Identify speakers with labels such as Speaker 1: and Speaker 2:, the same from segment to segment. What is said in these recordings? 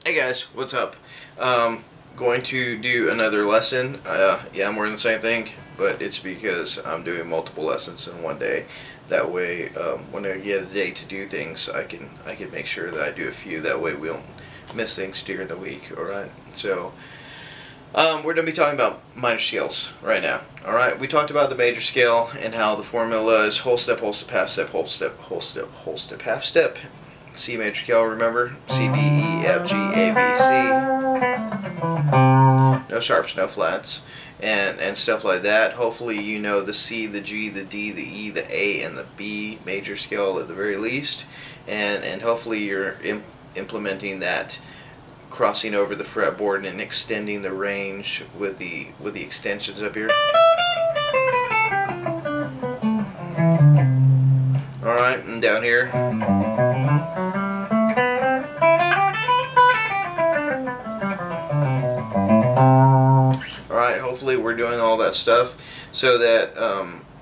Speaker 1: Hey guys, what's up? Going to do another lesson. Yeah, I'm wearing the same thing, but it's because I'm doing multiple lessons in one day. That way, when I get a day to do things, I can make sure that I do a few. That way, we don't miss things during the week. All right. So, we're going to be talking about minor scales right now. All right. We talked about the major scale and how the formula is whole step, half step, whole step, whole step, whole step, half step. C major scale, remember? C, D, E, F, G, A, B, C. No sharps, no flats, and stuff like that. Hopefully you know the C, the G, the D, the E, the A, and the B major scale at the very least. And hopefully you're implementing that, crossing over the fretboard and extending the range with the extensions up here. Alright, and down here. Alright, hopefully we're doing all that stuff so that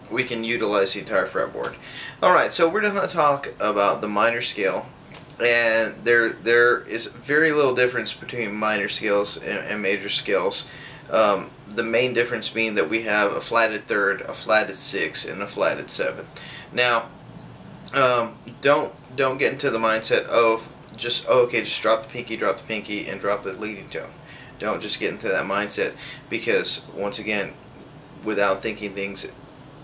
Speaker 1: we can utilize the entire fretboard. Alright, so we're going to talk about the minor scale, and there is very little difference between minor scales and major scales. The main difference being that we have a flatted third, a flatted sixth, and a flatted seventh. Now, don't get into the mindset of just drop the pinky, and drop the leading tone. Don't just get into that mindset, because once again, without thinking things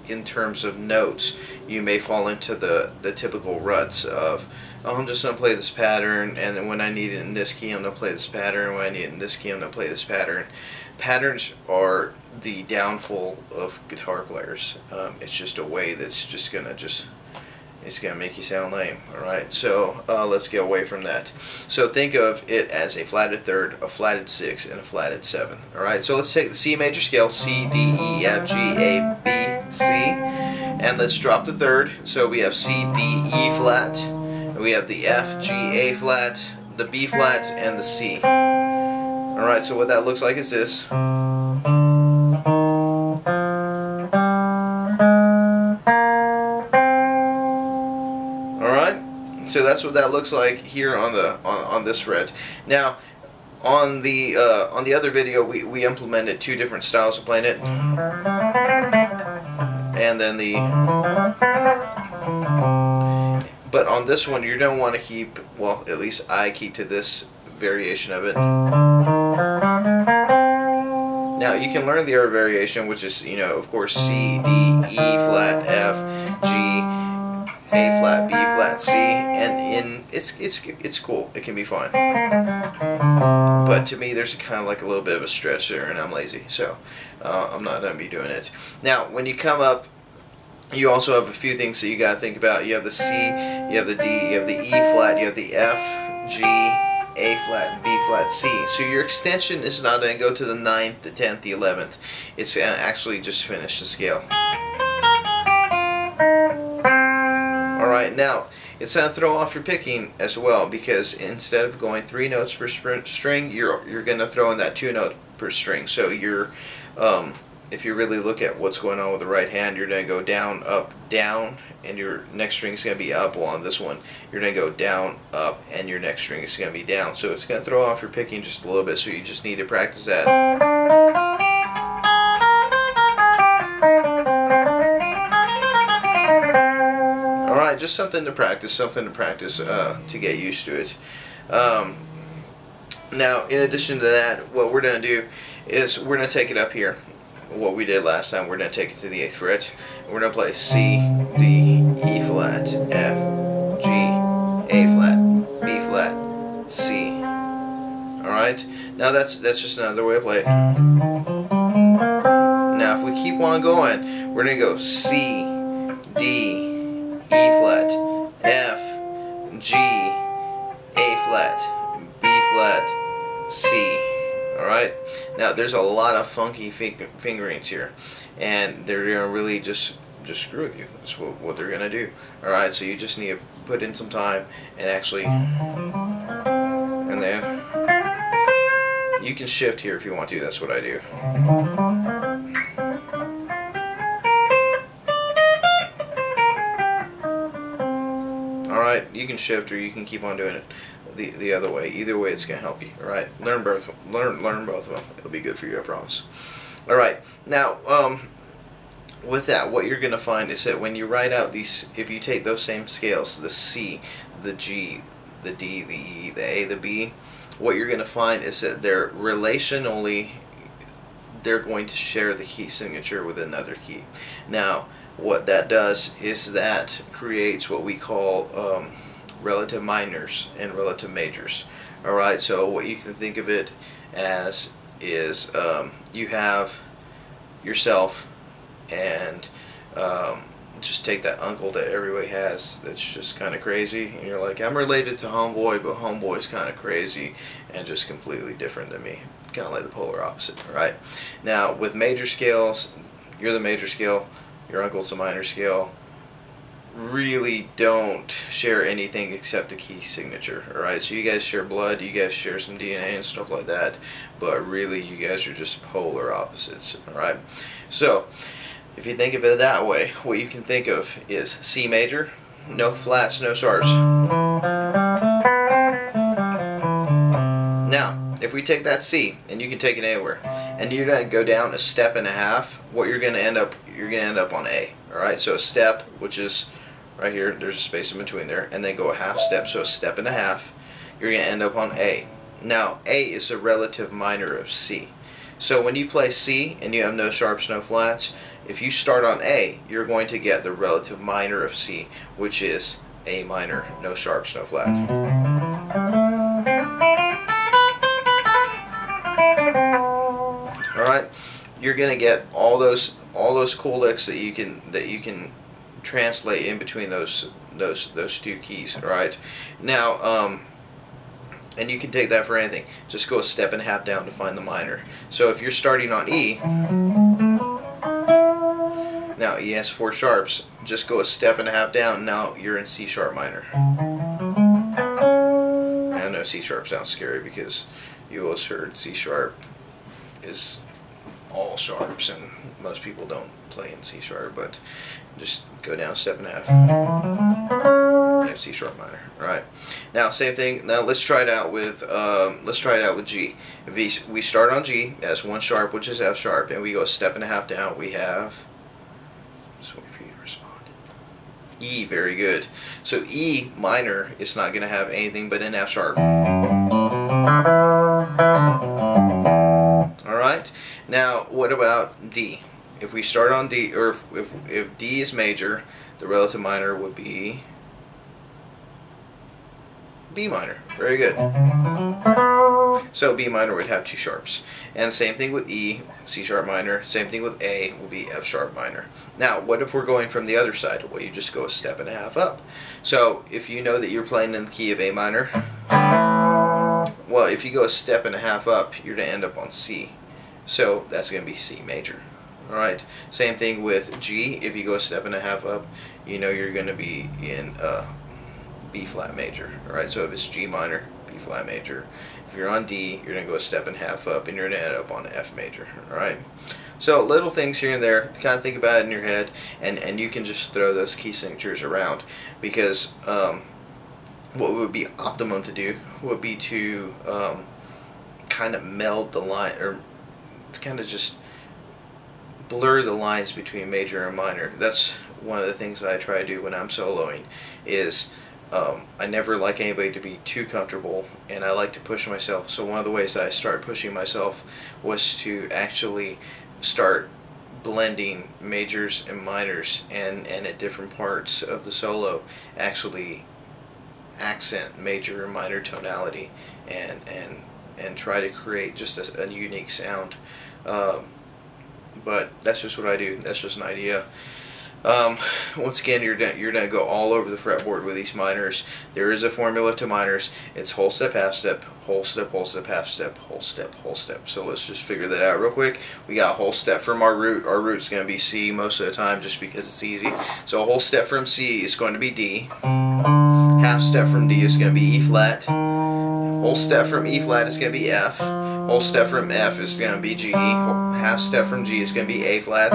Speaker 1: in terms of notes, you may fall into the typical ruts of, oh, I'm just going to play this pattern, and then when I need it in this key, I'm going to play this pattern, when I need it in this key, I'm going to play this pattern. Patterns are the downfall of guitar players. It's just a way that's just going to it's going to make you sound lame. Alright, so let's get away from that. So think of it as a flatted third, a flatted sixth, and a flatted seventh. Alright, so let's take the C major scale, C, D, E, F, G, A, B, C, and let's drop the third. So we have C, D, E flat, we have the F, G, A flat, the B flat, and the C. Alright, so what that looks like is this. So that's what that looks like here on this fret. Now, on the other video, we implemented two different styles of playing it, and then but on this one, you don't want to keep, well, at least I keep to this variation of it. Now you can learn the other variation, which is, of course, C, D, E flat, F, G, A flat, B flat, C, and it's cool. It can be fun. But to me, there's kind of like a little bit of a stretch there, and I'm lazy, so I'm not going to be doing it. Now, when you come up, you also have a few things that you got to think about. You have the C, you have the D, you have the E flat, you have the F, G, A flat, B flat, C. So your extension is not going to go to the 9th, the 10th, the 11th. It's going to actually just finish the scale. Alright, now, it's going to throw off your picking as well, because instead of going 3 notes per string, you're going to throw in that 2 note per string. So you're, if you really look at what's going on with the right hand, you're going to go down, up, down, and your next string is going to be up. Well, on this one, you're going to go down, up, and your next string is going to be down. So it's going to throw off your picking just a little bit, so you just need to practice that. Alright, just something to practice to get used to it. Now, in addition to that, what we're going to do is we're going to take it up here. What we did last time, we're going to take it to the 8th fret. We're going to play C, D, E flat, F, G, A flat, B flat, C. Alright? Now that's just another way to play it. Now if we keep on going, we're going to go C, D, E flat, F, G, A flat, B flat, C. Alright? Now there's a lot of funky fingerings here, and they're going to really just screw with you. That's what they're going to do. Alright, so you just need to put in some time and actually, and then you can shift here if you want to. That's what I do. Alright, you can shift or you can keep on doing it. the other way. Either way, it's going to help you. All right, learn both of them. It'll be good for you, I promise. All right, now with that, what you're going to find is that when you write out these, if you take those same scales, the C, the G, the D, the E, the A, the B, what you're going to find is that they're relationally, they're going to share the key signature with another key. Now, what that does is that creates what we call relative minors and relative majors. All right, so what you can think of it as is you have yourself, and just take that uncle that everybody has that's just kind of crazy, and you're like, I'm related to homeboy, but homeboy's kind of crazy and just completely different than me. Kind of like the polar opposite. All right, now with major scales, you're the major scale, your uncle's the minor scale. Really don't share anything except a key signature. Alright, so you guys share blood, you guys share some DNA and stuff like that, but really you guys are just polar opposites. Alright, so if you think of it that way, what you can think of is C major, no flats, no sharps. Now, if we take that C, and you can take it anywhere, and you're going to go down a step and a half, what you're going to end up on A. Alright, so a step, which is right here, there's a space in between there, and then go a half step, so a step and a half, you're going to end up on A. Now, A is a relative minor of C. So when you play C and you have no sharps, no flats, if you start on A, you're going to get the relative minor of C, which is A minor, no sharps, no flats. Alright, you're going to get all those cool licks that you can translate in between those two keys. Right now, and you can take that for anything. Just go a step and a half down to find the minor. So if you're starting on E, now E has 4 sharps, just go a step and a half down, now you're in C sharp minor. I know C sharp sounds scary because you always heard C sharp is all sharps, and most people don't play in C sharp, but just go down a step and a half. You have C sharp minor. All right. Now same thing. Now let's try it out with G. If we start on G as 1 sharp, which is F sharp, and we go a step and a half down, we have. Just wait for you to respond. E. Very good. So E minor is not going to have anything but an F sharp. Alright, now what about D? If we start on D, or if D is major, the relative minor would be B minor. Very good. So B minor would have 2 sharps. And same thing with E, C sharp minor. Same thing with A, will be F sharp minor. Now, what if we're going from the other side? Well, you just go a step and a half up. So if you know that you're playing in the key of A minor, well, if you go a step and a half up, you're going to end up on C. So that's going to be C major. Alright, same thing with G. If you go a step and a half up, you know you're going to be in B flat major. Alright, so if it's G minor, B flat major. If you're on D, you're going to go a step and a half up, and you're going to end up on F major. Alright, so little things here and there, kind of think about it in your head, and you can just throw those key signatures around, because what would be optimum to do would be to kind of meld the line, or kind of just blur the lines between major and minor. That's one of the things that I try to do when I'm soloing, is I never like anybody to be too comfortable, and I like to push myself. So one of the ways that I started pushing myself was to actually start blending majors and minors, and at different parts of the solo actually accent major and minor tonality, and try to create just a unique sound. But that's just what I do. That's just an idea. Once again, you're gonna go all over the fretboard with these minors. There is a formula to minors. It's whole step, half step, whole step, half step, whole step, whole step. So let's just figure that out real quick. We got a whole step from our root. Our root's gonna be C most of the time, just because it's easy. So a whole step from C is going to be D. Half step from D is going to be E flat. Whole step from E flat is going to be F. Whole step from F is going to be G. Half step from G is going to be A flat.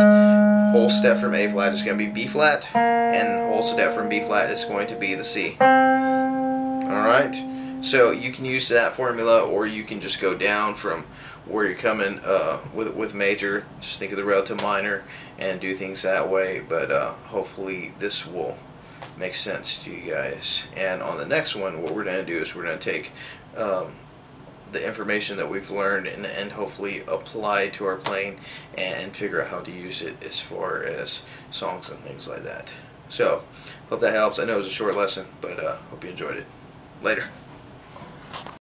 Speaker 1: Whole step from A flat is going to be B flat. And whole step from B flat is going to be the C. Alright? So you can use that formula, or you can just go down from where you're coming with major. Just think of the relative minor and do things that way. But hopefully this will make sense to you guys. And on the next one, what we're going to do is we're going to take the information that we've learned and hopefully apply it to our playing and figure out how to use it as far as songs and things like that. So, hope that helps. I know it was a short lesson, but hope you enjoyed it. Later.